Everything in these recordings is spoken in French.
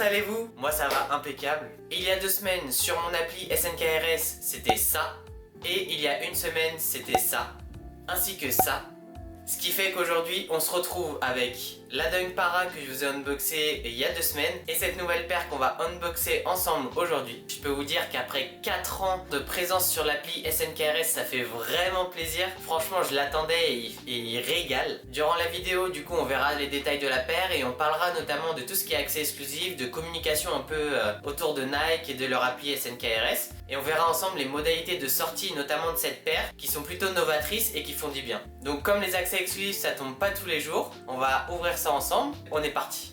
allez-vous? Moi ça va impeccable. Il y a 2 semaines sur mon appli SNKRS c'était ça. Et il y a 1 semaine c'était ça. Ainsi que ça. Ce qui fait qu'aujourd'hui on se retrouve avec la Dunk Para que je vous ai unboxé il y a 2 semaines et cette nouvelle paire qu'on va unboxer ensemble aujourd'hui. Je peux vous dire qu'après 4 ans de présence sur l'appli SNKRS, ça fait vraiment plaisir. Franchement je l'attendais et il régale. Durant la vidéo du coup on verra les détails de la paire et on parlera notamment de tout ce qui est accès exclusif, de communication un peu autour de Nike et de leur appli SNKRS. Et on verra ensemble les modalités de sortie notamment de cette paire qui sont plutôt novatrices et qui font du bien. Donc comme les accès exclusifs ça tombe pas tous les jours, on va ouvrir ça ensemble. On est parti.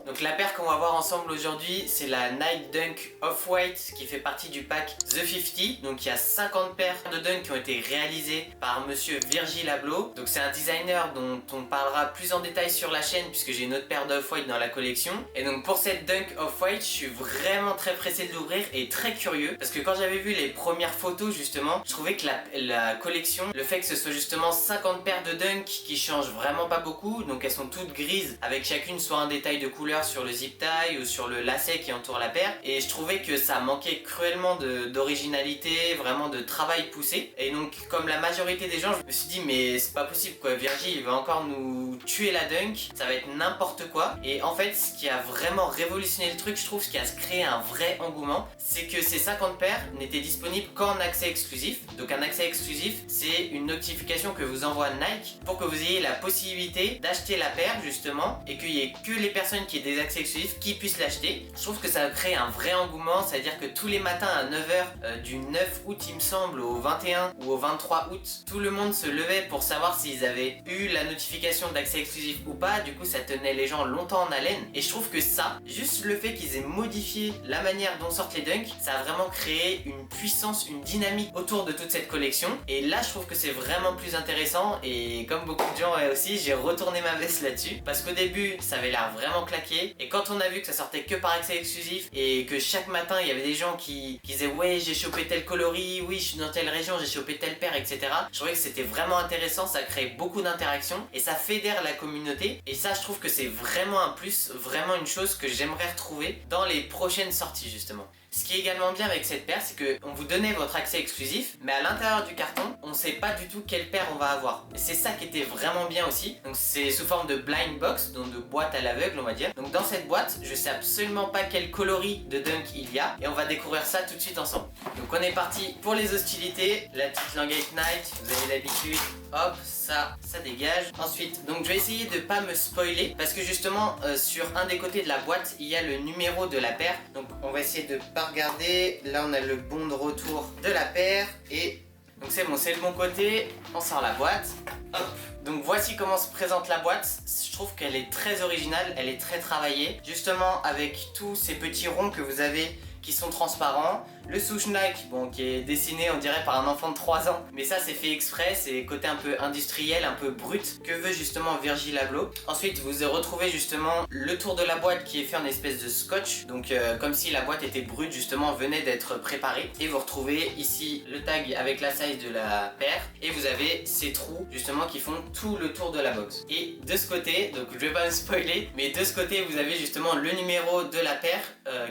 Donc la paire qu'on va voir ensemble aujourd'hui c'est la Nike Dunk Off-White qui fait partie du pack The 50. Donc il y a 50 paires de Dunk qui ont été réalisées par monsieur Virgil Abloh. Donc c'est un designer dont on parlera plus en détail sur la chaîne puisque j'ai une autre paire d'Off-White dans la collection. Et donc pour cette Dunk Off-White je suis vraiment très pressé de l'ouvrir et très curieux parce que quand j'avais vu les premières photos justement je trouvais que la collection, le fait que ce soit justement 50 paires de Dunk qui changent vraiment pas beaucoup, donc elles sont toutes grises avec chacune soit un détail de couleur sur le zip tie ou sur le lacet qui entoure la paire, et je trouvais que ça manquait cruellement d'originalité, vraiment de travail poussé. Et donc comme la majorité des gens je me suis dit mais c'est pas possible quoi, Virgil il va encore nous tuer la Dunk, ça va être n'importe quoi. Et en fait ce qui a vraiment révolutionné le truc, je trouve, ce qui a créé un vrai engouement, c'est que ces 50 paires n'étaient disponibles qu'en accès exclusif. Donc un accès exclusif c'est une notification que vous envoie Nike pour que vous ayez la possibilité d'acheter la paire justement et qu'il y ait que les personnes qui aient des accès exclusifs qui puissent l'acheter. Je trouve que ça a créé un vrai engouement, c'est à dire que tous les matins à 9h du 9 août il me semble au 21 ou au 23 août, tout le monde se levait pour savoir s'ils avaient eu la notification d'accès exclusif ou pas. Du coup ça tenait les gens longtemps en haleine et je trouve que ça, juste le fait qu'ils aient modifié la manière dont sortent les Dunk, ça a vraiment créé une puissance, une dynamique autour de toute cette collection. Et là je trouve que c'est vraiment plus intéressant et comme beaucoup de gens aussi, j'ai retourné ma veste là-dessus parce qu'au début ça avait l'air vraiment claqué et quand on a vu que ça sortait que par accès exclusif et que chaque matin il y avait des gens qui disaient ouais j'ai chopé tel coloris, oui je suis dans telle région, j'ai chopé telle paire, etc. Je trouvais que c'était vraiment intéressant, ça crée beaucoup d'interactions et ça fédère la communauté et ça je trouve que c'est vraiment un plus, vraiment une chose que j'aimerais retrouver dans les prochaines sorties justement. Ce qui est également bien avec cette paire, c'est que on vous donnait votre accès exclusif, mais à l'intérieur du carton, on ne sait pas du tout quelle paire on va avoir. Et c'est ça qui était vraiment bien aussi. Donc c'est sous forme de blind box, donc de boîte à l'aveugle on va dire. Donc dans cette boîte, je sais absolument pas quel coloris de Dunk il y a, et on va découvrir ça tout de suite ensemble. Donc on est parti pour les hostilités, la petite languette Night, vous avez l'habitude. Hop, ça dégage. Ensuite, donc je vais essayer de pas me spoiler parce que justement sur un des côtés de la boîte il y a le numéro de la paire. Donc on va essayer de pas regarder. Là on a le bon de retour de la paire et donc c'est bon, c'est le bon côté. On sort la boîte. Hop. Donc voici comment se présente la boîte. Je trouve qu'elle est très originale, elle est très travaillée. Justement avec tous ces petits ronds que vous avez qui sont transparents. Le souche Nike, bon, qui est dessiné on dirait par un enfant de 3 ans, mais ça c'est fait exprès, c'est côté un peu industriel, un peu brut, que veut justement Virgil Abloh. Ensuite vous retrouvez justement le tour de la boîte qui est fait en espèce de scotch, donc comme si la boîte était brute justement, venait d'être préparée. Et vous retrouvez ici le tag avec la size de la paire, et vous avez ces trous justement qui font tout le tour de la box. Et de ce côté, donc je vais pas me spoiler, mais de ce côté vous avez justement le numéro de la paire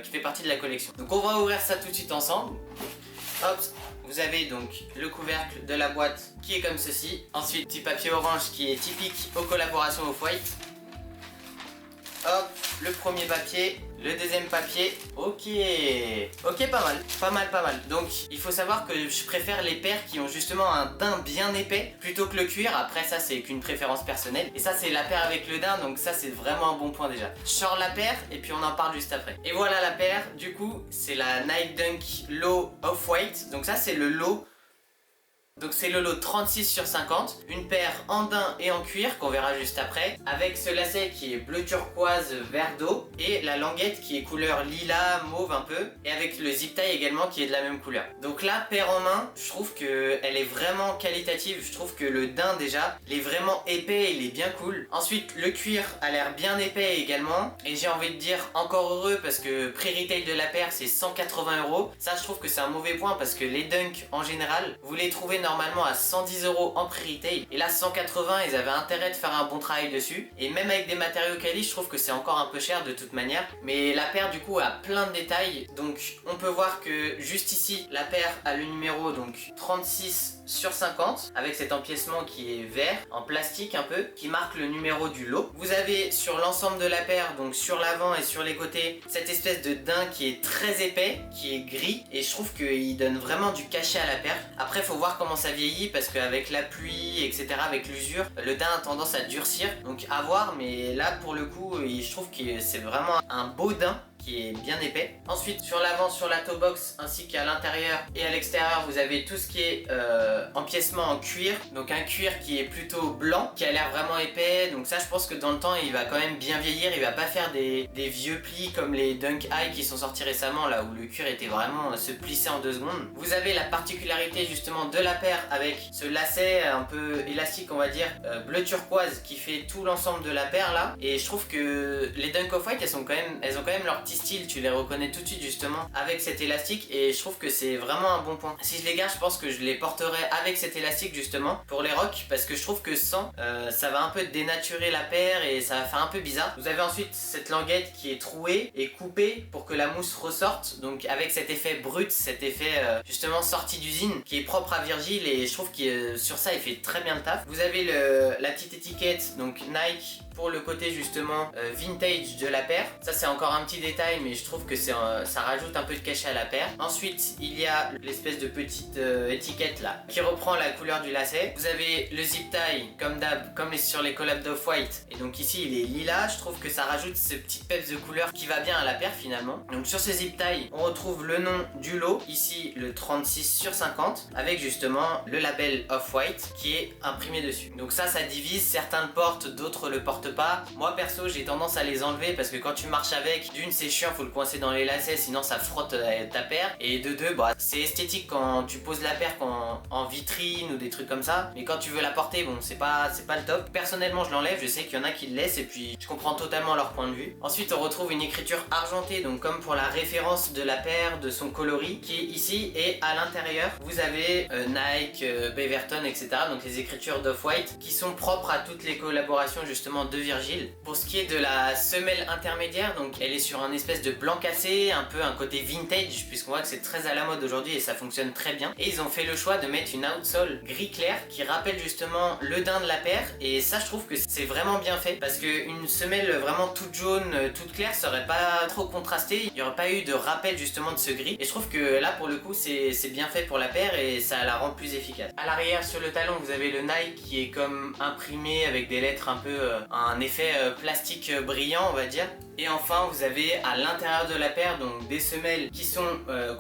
qui fait partie de la collection. Donc on va ouvrir ça tout de suite ensemble. Hop, vous avez donc le couvercle de la boîte qui est comme ceci. Ensuite, petit papier orange qui est typique aux collaborations Off-White. Hop, le premier papier, le deuxième papier. Ok, pas mal. Donc il faut savoir que je préfère les paires qui ont justement un daim bien épais plutôt que le cuir. Après ça c'est qu'une préférence personnelle. Et ça c'est la paire avec le daim, donc ça c'est vraiment un bon point déjà. Je sors la paire et puis on en parle juste après. Et voilà la paire, du coup c'est la Nike Dunk Low Off-White. Donc ça c'est le low. Donc c'est le lot 36 sur 50, une paire en daim et en cuir qu'on verra juste après, avec ce lacet qui est bleu turquoise vert d'eau et la languette qui est couleur lilas, mauve un peu, et avec le zip tie également qui est de la même couleur. Donc là, paire en main, je trouve qu'elle est vraiment qualitative, je trouve que le daim déjà, il est vraiment épais, il est bien cool. Ensuite le cuir a l'air bien épais également, et j'ai envie de dire encore heureux parce que prix retail de la paire c'est 180 €. Ça je trouve que c'est un mauvais point parce que les Dunk en général, vous les trouvez normalement à 110 € en prix-retail. Et là 180, ils avaient intérêt de faire un bon travail dessus. Et même avec des matériaux quali, je trouve que c'est encore un peu cher de toute manière. Mais la paire du coup a plein de détails. Donc on peut voir que juste ici, la paire a le numéro donc 36/50 avec cet empiècement qui est vert, en plastique un peu, qui marque le numéro du lot. Vous avez sur l'ensemble de la paire, donc sur l'avant et sur les côtés, cette espèce de daim qui est très épais, qui est gris, et je trouve qu'il donne vraiment du cachet à la paire. Après faut voir comment ça vieillit, parce qu'avec la pluie, etc., avec l'usure, le daim a tendance à durcir, donc à voir, mais là pour le coup, je trouve que c'est vraiment un beau daim qui est bien épais. Ensuite sur l'avant, sur la toe box ainsi qu'à l'intérieur et à l'extérieur, vous avez tout ce qui est empiècement en cuir, donc un cuir qui est plutôt blanc, qui a l'air vraiment épais, donc ça je pense que dans le temps il va quand même bien vieillir, il va pas faire des vieux plis comme les Dunk High qui sont sortis récemment là où le cuir était vraiment se plisser en 2 secondes. Vous avez la particularité justement de la paire avec ce lacet un peu élastique on va dire, bleu turquoise qui fait tout l'ensemble de la paire là, et je trouve que les Dunk Off-White elles ont quand même leur petit style, tu les reconnais tout de suite justement avec cet élastique, et je trouve que c'est vraiment un bon point. Si je les garde, je pense que je les porterai avec cet élastique justement pour les rocks, parce que je trouve que sans ça va un peu dénaturer la paire et ça va faire un peu bizarre. Vous avez ensuite cette languette qui est trouée et coupée pour que la mousse ressorte, donc avec cet effet brut, cet effet justement sorti d'usine qui est propre à Virgil, et je trouve que sur ça il fait très bien le taf. Vous avez la petite étiquette donc Nike pour le côté justement vintage de la paire. Ça c'est encore un petit détail, mais je trouve que ça rajoute un peu de cachet à la paire. Ensuite il y a l'espèce de petite étiquette là qui reprend la couleur du lacet. Vous avez le zip tie comme d'hab, comme sur les collabs d'Off-White, et donc ici il est lilas. Je trouve que ça rajoute ce petit peps de couleur qui va bien à la paire finalement. Donc sur ce zip tie on retrouve le nom du lot, ici le 36/50 avec justement le label Off-White qui est imprimé dessus. Donc ça divise, certains le portent, d'autres le portent pas. Moi perso j'ai tendance à les enlever parce que quand tu marches avec, d'une c'est chiant, faut le coincer dans les lacets sinon ça frotte ta paire, et de deux bah, c'est esthétique quand tu poses la paire en vitrine ou des trucs comme ça, mais quand tu veux la porter bon c'est pas le top. Personnellement je l'enlève, je sais qu'il y en a qui le laissent et puis je comprends totalement leur point de vue. Ensuite on retrouve une écriture argentée, donc comme pour la référence de la paire, de son coloris qui est ici, et à l'intérieur vous avez Nike, Beaverton, etc. donc les écritures d'Off-White qui sont propres à toutes les collaborations justement de Virgil. Pour ce qui est de la semelle intermédiaire, donc elle est sur un espèce de blanc cassé, un peu un côté vintage, puisqu'on voit que c'est très à la mode aujourd'hui et ça fonctionne très bien. Et ils ont fait le choix de mettre une outsole gris clair qui rappelle justement le daim de la paire, et ça je trouve que c'est vraiment bien fait, parce qu'une semelle vraiment toute jaune, toute claire, ça aurait pas trop contrasté, il n'y aurait pas eu de rappel justement de ce gris, et je trouve que là pour le coup c'est bien fait pour la paire et ça la rend plus efficace. À l'arrière sur le talon vous avez le Nike qui est comme imprimé avec des lettres un peu un effet plastique brillant on va dire. Et enfin vous avez à l'intérieur de la paire donc des semelles qui sont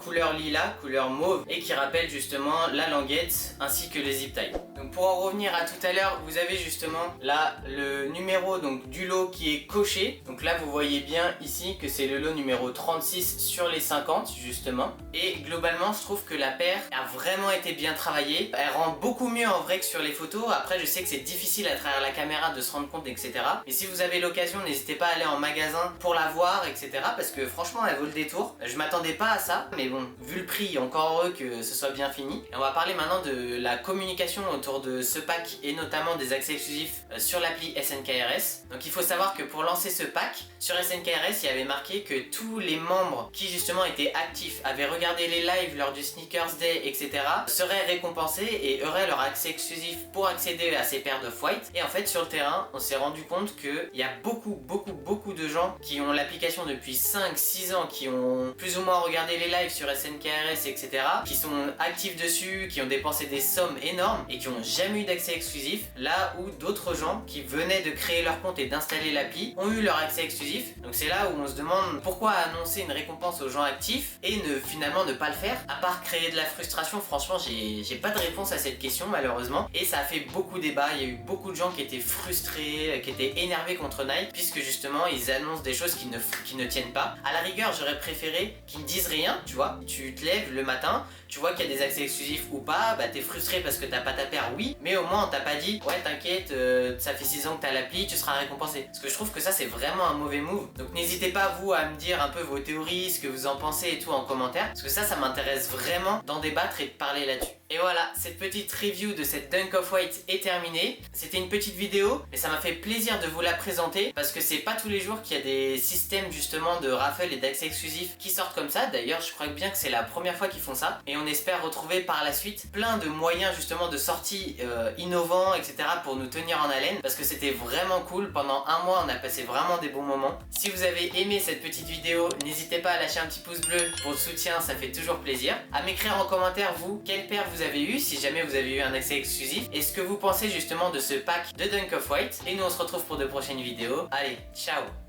couleur lilas, couleur mauve, et qui rappellent justement la languette ainsi que les zip ties. Donc pour en revenir à tout à l'heure, vous avez justement là le numéro donc du lot qui est coché. Donc là vous voyez bien ici que c'est le lot numéro 36 sur les 50 justement. Et globalement je trouve que la paire a vraiment été bien travaillée. Elle rend beaucoup mieux en vrai que sur les photos. Après je sais que c'est difficile à travers la caméra de se rendre compte, etc. Mais si vous avez l'occasion, n'hésitez pas à aller en magasin pour la voir, etc. Parce que franchement elle vaut le détour. Je m'attendais pas à ça, mais bon, vu le prix, encore heureux que ce soit bien fini. Et on va parler maintenant de la communication autour de ce pack et notamment des accès exclusifs sur l'appli SNKRS. Donc il faut savoir que pour lancer ce pack, sur SNKRS il y avait marqué que tous les membres qui justement étaient actifs, avaient regardé les lives lors du Sneakers Day, etc. seraient récompensés et auraient leur accès exclusif pour accéder à ces paires d'Off-White. Et en fait sur le terrain, on s'est rendu compte qu'il y a beaucoup de gens qui ont l'application depuis 5-6 ans, qui ont plus ou moins regardé les lives sur SNKRS, etc. qui sont actifs dessus, qui ont dépensé des sommes énormes et qui n'ont jamais eu d'accès exclusif, là où d'autres gens qui venaient de créer leur compte et d'installer l'appli ont eu leur accès exclusif. Donc c'est là où on se demande pourquoi annoncer une récompense aux gens actifs et finalement ne pas le faire, à part créer de la frustration. Franchement j'ai pas de réponse à cette question malheureusement, et ça a fait beaucoup débat. Il y a eu beaucoup de gens qui étaient frustrés, qui étaient énervés contre Nike, puisque justement ils annoncent des choses qui ne tiennent pas. À la rigueur, j'aurais préféré qu'ils ne disent rien, tu vois. Tu te lèves le matin, tu vois qu'il y a des accès exclusifs ou pas, bah t'es frustré parce que t'as pas ta paire, oui, mais au moins on t'a pas dit ouais t'inquiète, ça fait 6 ans que t'as l'appli, tu seras récompensé. Parce que je trouve que ça c'est vraiment un mauvais move. Donc n'hésitez pas vous à me dire un peu vos théories, ce que vous en pensez et tout en commentaire, parce que ça m'intéresse vraiment d'en débattre et de parler là-dessus. Et voilà, cette petite review de cette Dunk Off-White est terminée. C'était une petite vidéo, mais ça m'a fait plaisir de vous la présenter parce que c'est pas tous les jours qu'il y a des systèmes justement de raffle et d'accès exclusif qui sortent comme ça. D'ailleurs, je crois bien que c'est la première fois qu'ils font ça. Et on espère retrouver par la suite plein de moyens justement de sortie innovants, etc. pour nous tenir en haleine parce que c'était vraiment cool. Pendant un mois, on a passé vraiment des bons moments. Si vous avez aimé cette petite vidéo, n'hésitez pas à lâcher un petit pouce bleu pour le soutien, ça fait toujours plaisir. À m'écrire en commentaire, vous, quelle paire vous avez eu, si jamais vous avez eu un accès exclusif, et ce que vous pensez justement de ce pack de Dunk Off-White. Et nous on se retrouve pour de prochaines vidéos. Allez, ciao!